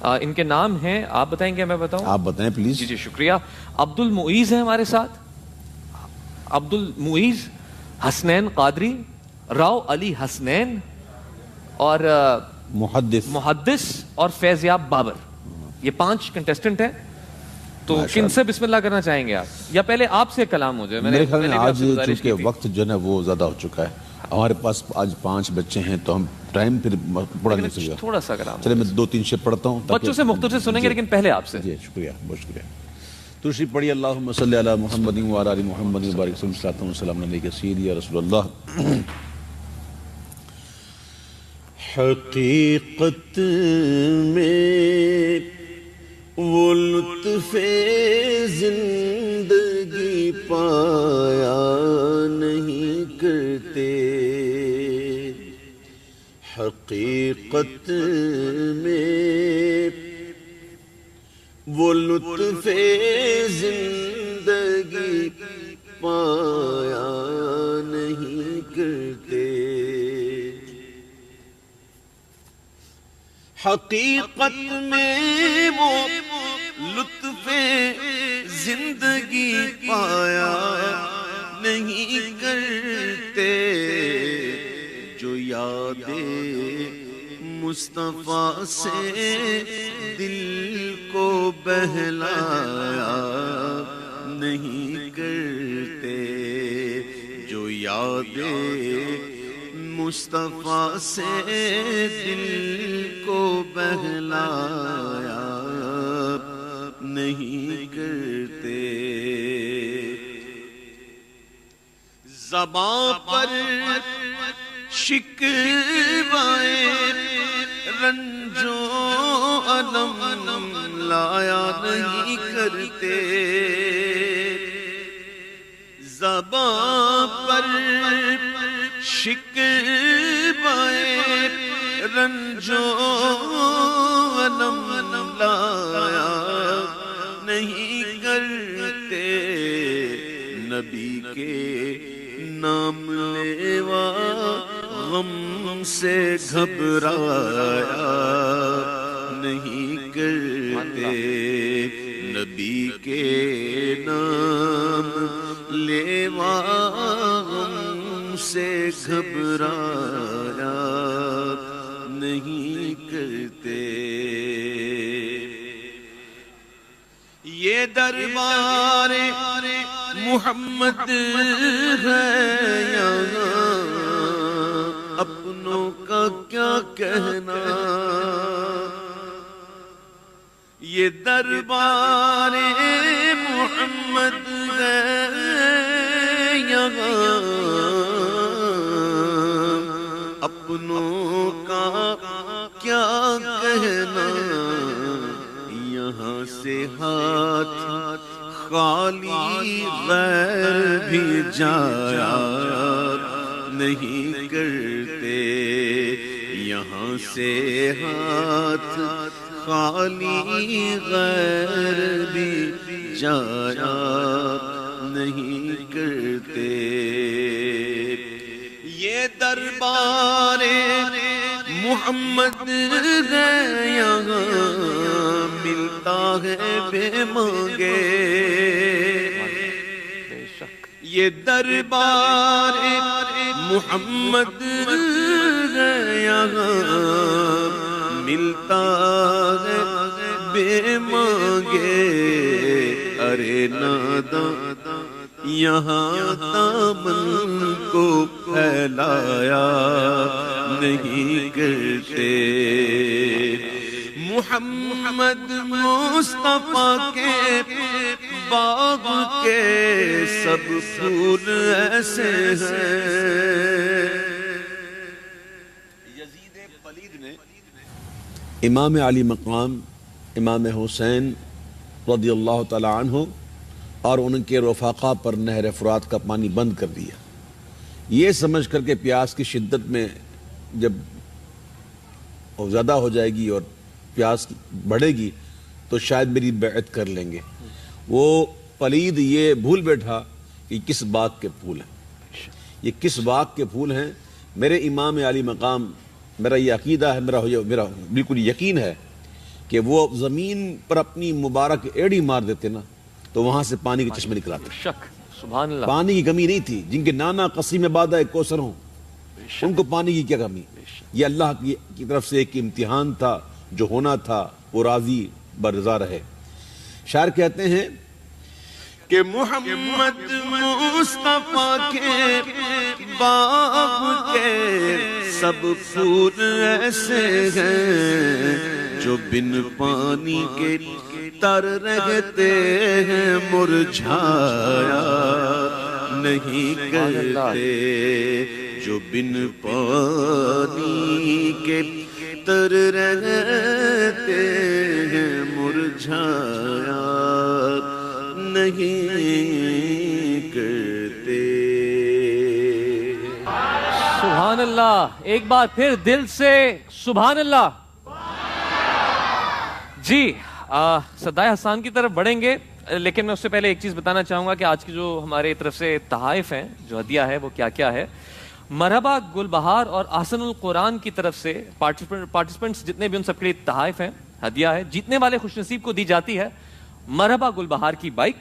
ان کے نام ہیں، آپ بتائیں گے میں بتاؤں؟ آپ بتائیں پلیز. جی شکریہ. عبد المعیز ہے ہمارے ساتھ، عبد المعیز حسنین قادری، راؤ علی حسنین، اور محدث اور فیضیاب بابر. یہ 5 کنٹیسٹنٹ ہیں. تو کن سے بسم اللہ کرنا چاہیں گے آپ، یا پہلے آپ سے کلام ہو جائے؟ میرے خیال میں آج چونکہ وقت جو ہے وہ زیادہ ہو چکا ہے، ہمارے پاس آج 5 بچے ہیں تو ہم ٹائم پھر پڑھا نہیں سکے. تھوڑا سا کلام چلے میں 2-3 شعر پڑھتا ہوں. بچوں سے مختصر سنیں گے لیکن پہلے آپ سے. جی شکریہ، بہت شکریہ. تشریف پڑھیے. اللہم صلی علی محمد وعلی آل محمد وبارک وسلم علیہ سیدی یا رسول اللہ. حقیقت میں وہ لطف زندگی پایا نہیں کرتے، حقیقت میں وہ لطف زندگی پایا نہیں کرتے. حقیقت میں وہ لطف زندگی پایا نہیں کرتے، جو یاد مصطفیٰ سے دل کو بہلایا نہیں کرتے، جو یاد مصطفیٰ سے دل کو بہلایا نہیں کرتے. زباں پر شکوائے رنج و الم لایا نہیں کرتے، زباں پر شکوائے رنج و الم لایا نہیں کرتے. نبی کے نام لیوا غم سے گھبرایا نہیں کرتے، نبی کے نام لیوا غم سے گھبرایا نہیں کرتے. یہ دربار محمد ہے یہاں، اپنوں کا کیا کہنا. یہ دربار محمد ہے یہاں، اپنوں کا کیا کہنا. یہاں سے ہاتھ خالی غیر بھی جایا نہیں کرتے، یہاں سے ہاتھ خالی غیر بھی جایا نہیں کرتے. یہ دربار محمد ہے یہاں، ملتا ہے بے مانگے. یہ دربار محمد ہے یہاں، ملتا ہے بے مانگے. ارے ناداں یہاں دامن کو پھیلایا نہیں کرتے. محمد مصطفیٰ کے باغ کے سب پھول ایسے ہیں. یزید پلید نے امام علی مقام امام حسین رضی اللہ تعالی عنہ اور ان کے رفاقہ پر نہر فرات کا پانی بند کر دیا، یہ سمجھ کر کے پیاس کی شدت میں جب زیادہ ہو جائے گی اور پیاس بڑھے گی تو شاید میری بیعت کر لیں گے. وہ پلید یہ بھول بیٹھا کہ کس باغ کے پھول ہیں، یہ کس باغ کے پھول ہیں. میرے امام علی مقام، میرا یہ عقیدہ ہے، میرا بالکل یقین ہے کہ وہ زمین پر اپنی مبارک ایڑی مار دیتے نا تو وہاں سے پانی کے چشمے نکل آتے. شک سبحان اللہ. پانی کی کمی نہیں تھی. جن کے نانا قصیم بادہ کوثر ہوں ان کو پانی کی کیا کمی. یہ اللہ کی طرف سے ایک امتحان تھا جو ہونا تھا, وہ راضی برضا رہے. شاعر کہتے ہیں کہ محمد مصطفیٰ کے باغ کے سب پھول ایسے ہیں جو بن پانی کے تر رہتے ہیں, مرجھایا نہیں کرتے, جو بن پانی کے تر رہتے ہیں, مرجھایا نہیں کرتے. سبحان اللہ. ایک بار پھر دل سے سبحان اللہ. جی صدائے حسان کی طرف بڑھیں گے, لیکن میں اس سے پہلے ایک چیز بتانا چاہوں گا کہ آج کی جو ہمارے طرف سے تحائف ہیں, جو ہدیہ ہے وہ کیا کیا ہے. مرحبا گل بہار اور احسن القرآن کی طرف سے پارٹیسپینٹس جتنے بھی ان سب کے لیے تحائف ہیں, ہدیہ ہے. جیتنے والے خوش نصیب کو دی جاتی ہے مرحبا گل بہار کی بائک,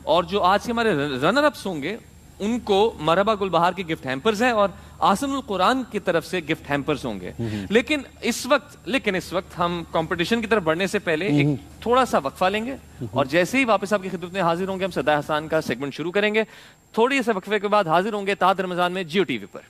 اور جو آج کے ہمارے رنر اپس ہوں گے ان کو مرحبا گل بہار کے گفٹ ہیمپرز ہیں, اور احسن القرآن کی طرف سے گفٹ ہیمپرز ہوں گے. لیکن اس وقت ہم کمپٹیشن کی طرف بڑھنے سے پہلے ایک تھوڑا سا وقفہ لیں گے, اور جیسے ہی واپس آپ کی خدمت میں حاضر ہوں گے ہم صدائے حسان کا سیگمنٹ شروع کریں گے. تھوڑی سے وقفے کے بعد حاضر ہوں گے تاحت رمضان میں جیو ٹی وی پر.